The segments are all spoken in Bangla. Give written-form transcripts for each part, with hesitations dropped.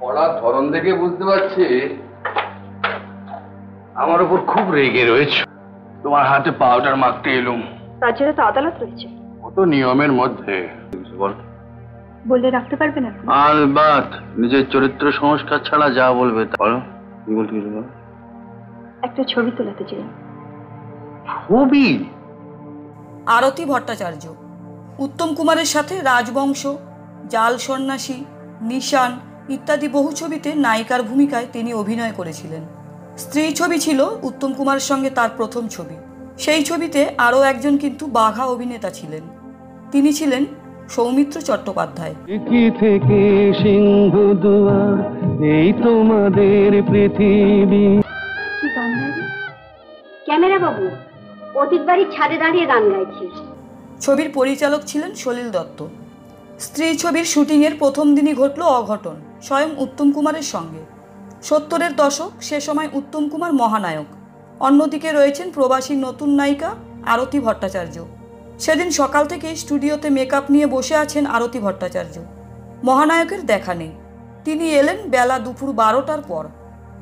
পড়ার ধরন দেখে বুঝতে পারছি আমার উপর খুব রেগে রয়েছে। তোমার হাতে পাউডার মাখতে এলুম, তার জন্য তো আদালত রয়েছে। ও তো নিয়মের মধ্যে। বল, বললে রাখতে পারবেন আপনি? আলবাত, নিজের চরিত্র সংস্কার ছাড়া যা বলবে তা বলো। কি বলতে বল? একটা ছবি তোলাতে চাই। ছবি? আরতি ভট্টাচার্য উত্তম কুমারের সাথে রাজবংশ, জাল সন্ন্যাসী, নিশান ইত্যাদি বহু ছবিতে নায়িকার ভূমিকায় তিনি অভিনয় করেছিলেন। স্ত্রী ছবি ছিল উত্তম কুমারের সঙ্গে তার প্রথম ছবি। সেই ছবিতে আরও একজন কিন্তু বাঘা অভিনেতা ছিলেন। তিনি ছিলেন সৌমিত্র চট্টোপাধ্যায়। থেকে সিংহ দুয়ার এই তোমাদের পৃথিবী। কি গান গাইবি? ক্যামেরা বাবু, অতীত বাড়ির ছাদে দাঁড়িয়ে গান গাইছি। ছবির পরিচালক ছিলেন সলিল দত্ত। স্ত্রী ছবির শুটিংয়ের প্রথম দিনই ঘটল অঘটন স্বয়ং উত্তম কুমারের সঙ্গে। 70-এর দশক, সে সময় উত্তম কুমার মহানায়ক, অন্যদিকে রয়েছেন প্রবাসী নতুন নায়িকা আরতি ভট্টাচার্য। সেদিন সকাল থেকেই স্টুডিওতে মেকআপ নিয়ে বসে আছেন আরতি ভট্টাচার্য। মহানায়কের দেখা নেই, তিনি এলেন বেলা দুপুর 12টার পর।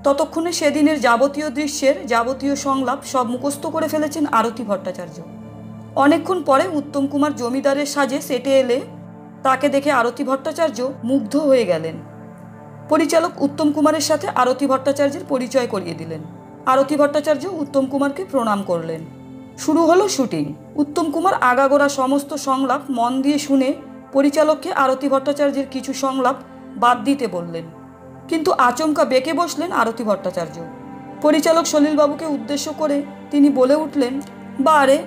ততক্ষণে সেদিনের যাবতীয় দৃশ্যের যাবতীয় সংলাপ সব মুখস্থ করে ফেলেছেন আরতি ভট্টাচার্য। অনেকক্ষণ পরে উত্তম কুমার জমিদারের সাজে সেটে এলে তাকে দেখে আরতি ভট্টাচার্য মুগ্ধ হয়ে গেলেন। পরিচালক উত্তম কুমারের সাথে আরতি ভট্টাচার্যের পরিচয় করিয়ে দিলেন। আরতি ভট্টাচার্য উত্তম কুমারকে প্রণাম করলেন। শুরু হলো শুটিং। উত্তম কুমার আগাগোড়া সমস্ত সংলাপ মন দিয়ে শুনে পরিচালককে আরতি ভট্টাচার্যের কিছু সংলাপ বাদ দিতে বললেন, কিন্তু আচমকা বেঁকে বসলেন আরতি ভট্টাচার্য। পরিচালক সলিলবাবুকে উদ্দেশ্য করে তিনি বলে উঠলেন, বারে,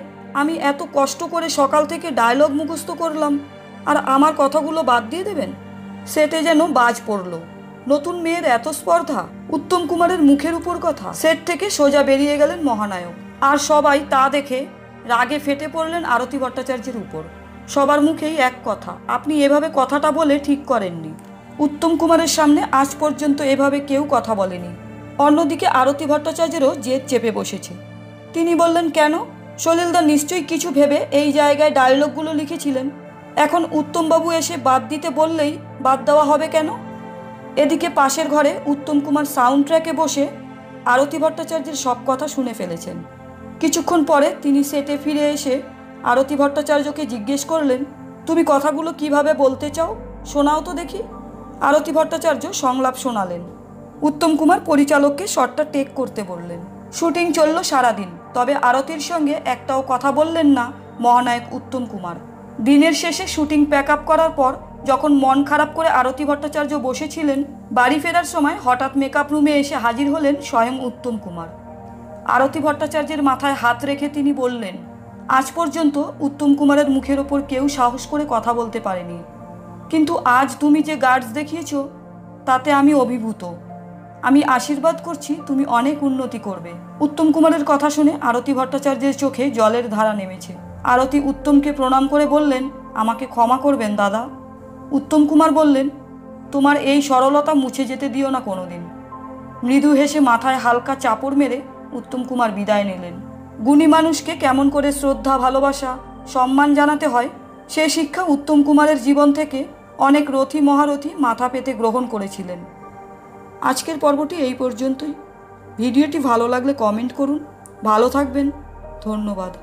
আমি এত কষ্ট করে সকাল থেকে ডায়লগ মুখস্থ করলাম আর আমার কথাগুলো বাদ দিয়ে দেবেন? সেটে যেন বাজ পড়ল। নতুন মেয়ের এত স্পর্ধা। উত্তম কুমারের মুখের উপর কথা। সেট থেকে সোজা বেরিয়ে গেলেন মহানায়ক। আর সবাই তা দেখে রাগে ফেটে পড়লেন আরতি ভট্টাচার্যের উপর। সবার মুখেই এক কথা, আপনি এভাবে কথাটা বলে ঠিক করেননি। উত্তম কুমারের সামনে আজ পর্যন্ত এভাবে কেউ কথা বলেনি। অন্যদিকে আরতি ভট্টাচার্যেরও জেদ চেপে বসেছে। তিনি বললেন, কেন? সলিলদা নিশ্চয়ই কিছু ভেবে এই জায়গায় ডায়লগগুলো লিখেছিলেন। এখন উত্তমবাবু এসে বাদ দিতে বললেই বাদ দেওয়া হবে কেন? এদিকে পাশের ঘরে উত্তম কুমার সাউন্ড ট্র্যাকে বসে আরতি ভট্টাচার্যের সব কথা শুনে ফেলেছেন। কিছুক্ষণ পরে তিনি সেটে ফিরে এসে আরতি ভট্টাচার্যকে জিজ্ঞেস করলেন, তুমি কথাগুলো কিভাবে বলতে চাও, শোনাও তো দেখি। আরতি ভট্টাচার্য সংলাপ শোনালেন। উত্তম কুমার পরিচালককে শটটা টেক করতে বললেন। শুটিং চলল সারাদিন, তবে আরতির সঙ্গে একটাও কথা বললেন না মহানায়ক উত্তম কুমার। দিনের শেষে শুটিং প্যাক আপ করার পর যখন মন খারাপ করে আরতি ভট্টাচার্য বসেছিলেন, বাড়ি ফেরার সময় হঠাৎ মেকআপ রুমে এসে হাজির হলেন স্বয়ং উত্তম কুমার। আরতি ভট্টাচার্যের মাথায় হাত রেখে তিনি বললেন, আজ পর্যন্ত উত্তম কুমারের মুখের ওপর কেউ সাহস করে কথা বলতে পারেনি, কিন্তু আজ তুমি যে গার্ডস দেখিয়েছ তাতে আমি অভিভূত। আমি আশীর্বাদ করছি তুমি অনেক উন্নতি করবে। উত্তম কুমারের কথা শুনে আরতি ভট্টাচার্যের চোখে জলের ধারা নেমেছে। আরতি উত্তমকে প্রণাম করে বললেন, আমাকে ক্ষমা করবেন দাদা। উত্তম কুমার বললেন, তোমার এই সরলতা মুছে যেতে দিও না কোনোদিন। মৃদু হেসে মাথায় হালকা চাপড় মেরে উত্তম কুমার বিদায় নিলেন। গুণী মানুষকে কেমন করে শ্রদ্ধা, ভালোবাসা, সম্মান জানাতে হয় সে শিক্ষা উত্তম কুমারের জীবন থেকে অনেক রথী মহারথী মাথা পেতে গ্রহণ করেছিলেন। আজকের পর্বটি এই পর্যন্তই। ভিডিওটি ভালো লাগলে কমেন্ট করুন। ভালো থাকবেন। ধন্যবাদ।